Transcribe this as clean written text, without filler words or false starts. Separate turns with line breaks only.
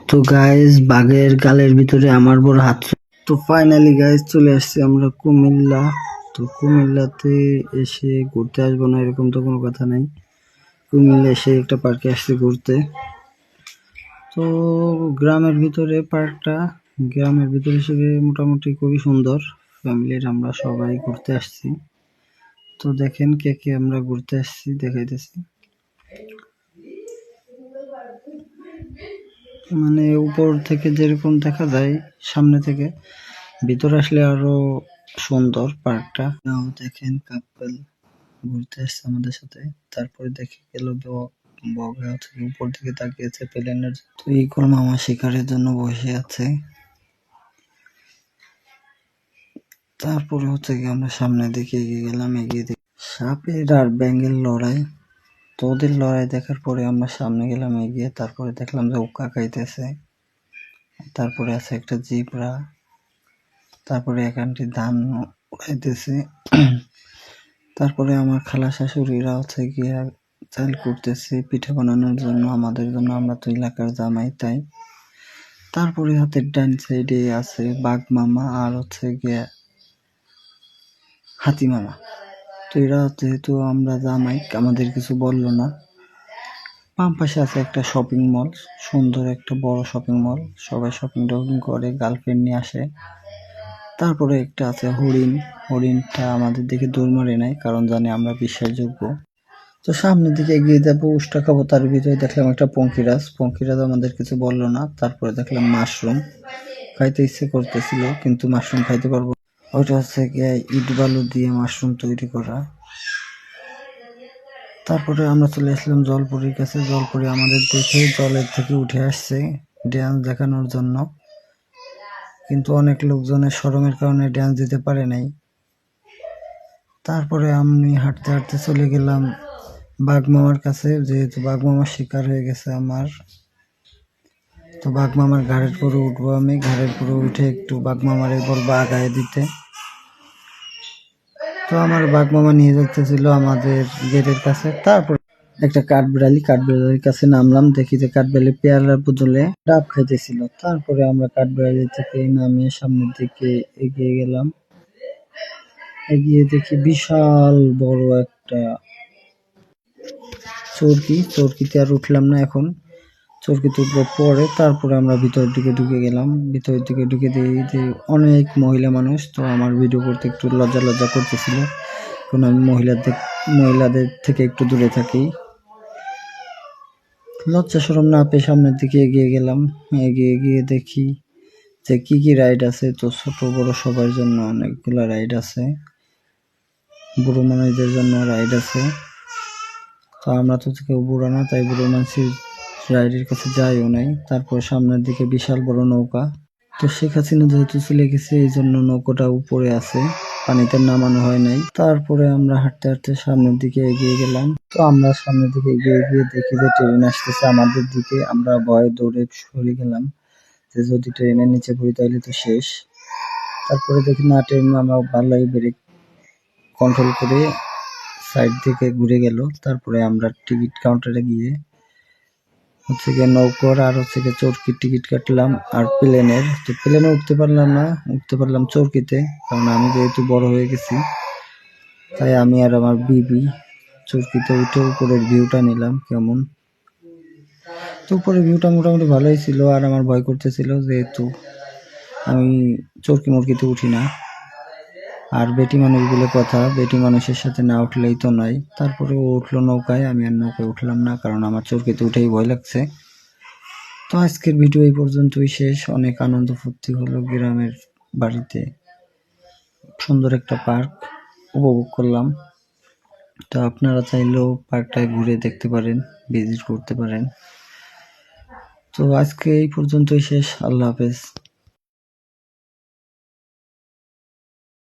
তো গাইস, বাঘের গালের ভিতরে আমার বড় হাত। তো ফাইনালি গাইস চলে আসছি আমরা কুমিল্লা। তো কুমিল্লাতে এসে ঘুরতে আসবো না এরকম তো কোনো কথা নাই। কুমিল্লা এসে একটা পার্কে আসছি ঘুরতে। তো গ্রামের ভিতরে পার্কটা, গ্রামের ভিতরে হিসেবে মোটামুটি খুবই সুন্দর। ফ্যামিলির আমরা সবাই ঘুরতে আসছি। তো দেখেন কে কে আমরা ঘুরতে আসছি দেখাইতেছি। মানে উপর থেকে যেরকম দেখা যায় সামনে থেকে, ভিতরে আসলে আরো সুন্দর পার্কটা। দেখেন কাপল ঘুরতে আসছে আমাদের সাথে। তারপরে দেখে গেল বগা থেকে উপর দিকে তাকিয়েছে প্লেনের। তো ইকোর মামা শিকারের জন্য বসে আছে। তারপরে আমরা সামনের দিকে এগিয়ে গেলাম। এগিয়ে সাপের আর ব্যাঙের লড়াই। তো ওদের লড়াই দেখার পরে আমরা সামনে গেলাম এগিয়ে। তারপরে দেখলাম যে ওকা খাইতেছে। তারপরে আছে একটা জিব্রা। তারপরে এক আন্টি ধান উড়াইতেছে। তারপরে আমার খালা শাশুড়িরা গিয়ে চাল করতেছে পিঠা বানানোর জন্য আমাদের জন্য। আমরা তো এলাকার জামাই তাই। তারপরে হাতের ডান সাইডে আছে বাঘ মামা আর গিয়ে হাতি মামা। তো এরা যেহেতু আমরা জামাই, আমাদের কিছু বললো না। বাম পাশে আছে একটা শপিং মল, সুন্দর একটা বড় শপিং মল। সবাই শপিং টপিং করে, গার্লফ্রেন্ড নিয়ে আসে। তারপরে একটা আছে হরিণ। হরিণটা আমাদের দিকে দৌড় মারে নাই, কারণ জানে আমরা বিশ্বাসযোগ্য। তো সামনের দিকে এগিয়ে যাবো, উষ্টা খাবো। তার ভিতরে দেখলাম একটা পঙ্কিরাজ। পঙ্কিরাজ আমাদের কিছু বললো না। তারপরে দেখলাম মাশরুম, খাইতে ইচ্ছে করতেছিল কিন্তু মাশরুম খাইতে পারবো। ওইটা গিয়ে ইট বালু দিয়ে মাশরুম তৈরি করা। তারপরে আমরা চলে আসলাম জলপুরির কাছে। জলপুরি আমাদের দেখে জলের থেকে উঠে আসছে ড্যান্স দেখানোর জন্য, কিন্তু অনেক লোকজনের শরমের কারণে ড্যান্স দিতে পারে নাই। তারপরে আমি হাঁটতে হাঁটতে চলে গেলাম বাঘ মামার কাছে, যেহেতু বাঘ মামার শিকার হয়ে গেছে আমার। তো বাঘ মামার ঘাড়ের পরে উঠবো আমি। ঘাড়ের পরে উঠে একটু বাঘ মামারে বলবো আগায় দিতে। তো আমার বাঘ মামা নিয়ে যাইতেছিল আমাদের গেটের কাছে। তারপর একটা কাঠবিড়ালির কাছে নামলাম। দেখি যে কাঠবিড়ালি পেয়ারার বদলে ডাব খাইতেছিল। তারপরে আমরা কাঠবিড়ালি থেকে নামিয়ে সামনের দিকে এগিয়ে গেলাম। এগিয়ে দেখি বিশাল বড় একটা চরকিতে আর উঠলাম না এখন। চরকিতে উঠবো পরে। তারপরে আমরা ভিতরের দিকে ঢুকে গেলাম। ভিতরের দিকে ঢুকে দিয়ে যে অনেক মহিলা মানুষ। তো আমার ভিডিও করতে একটু লজ্জা করতেছিল, কারণ আমি মহিলাদের থেকে একটু দূরে থাকি। লজ্জা শরম না পেয়ে সামনের দিকে এগিয়ে গেলাম। এগিয়ে গিয়ে দেখি যে কি কি রাইড আছে। তো ছোট বড় সবার জন্য অনেকগুলো রাইড আছে, বুড়ো মানুষদের জন্য রাইড আছে। তো আমরা তো কেউ বুড়ো না, তাই বুড়ো মানুষের রাইডের কাছে যাইও নাই। তারপর সামনের দিকে বিশাল বড় নৌকা। তো শেখ হাসিনা যেহেতু চলে গেছে, এই জন্য নৌকাটা উপরে আছে, পানিতে নামানো হয় নাই। তারপরে আমরা হাঁটতে হাঁটতে সামনের দিকে এগিয়ে গেলাম। তো আমরা সামনের দিকে এগিয়ে গিয়ে দেখি যে ট্রেন আসতেছে আমাদের দিকে। আমরা ভয়ে দৌড়ে সরে গেলাম যে যদি ট্রেনের নিচে পড়ি তাহলে তো শেষ। তারপরে দেখি না, ট্রেন আমরা ভালোই ব্রেক কন্ট্রোল করে সাইড থেকে ঘুরে গেল। তারপরে আমরা টিকিট কাউন্টারে গিয়ে নৌকার আর চরকির টিকিট কাটলাম আর প্লেনের। তো প্লেনে উঠতে পারলাম না, উঠতে পারলাম চরকিতে, কারণ আমি যেহেতু বড় হয়ে গেছি তাই আমি আর আমার বিবি চরকিতে উঠে উপরের ভিউটা নিলাম কেমন। তো উপরের ভিউটা মোটামুটি ভালোই ছিল, আর আমার ভয় করতেছিল যেহেতু আমি চরকি মুরকিতে উঠি না। আর বেটি মানুষ বলে কথা, বেটি মানুষের সাথে না উঠলেই তো নয়। তারপরে ও উঠলো নৌকায়, আমি আর নৌকায় উঠলাম না, কারণ আমার চরকিতে উঠেই ভয় লাগছে। তো আজকের ভিডিও এই পর্যন্তই শেষ। অনেক আনন্দ ফুর্তি হলো গ্রামের বাড়িতে, সুন্দর একটা পার্ক উপভোগ করলাম। তো আপনারা চাইলেও পার্কটায় ঘুরে দেখতে পারেন, ভিজিট করতে পারেন। তো আজকে এই পর্যন্তই শেষ। আল্লাহ হাফেজ।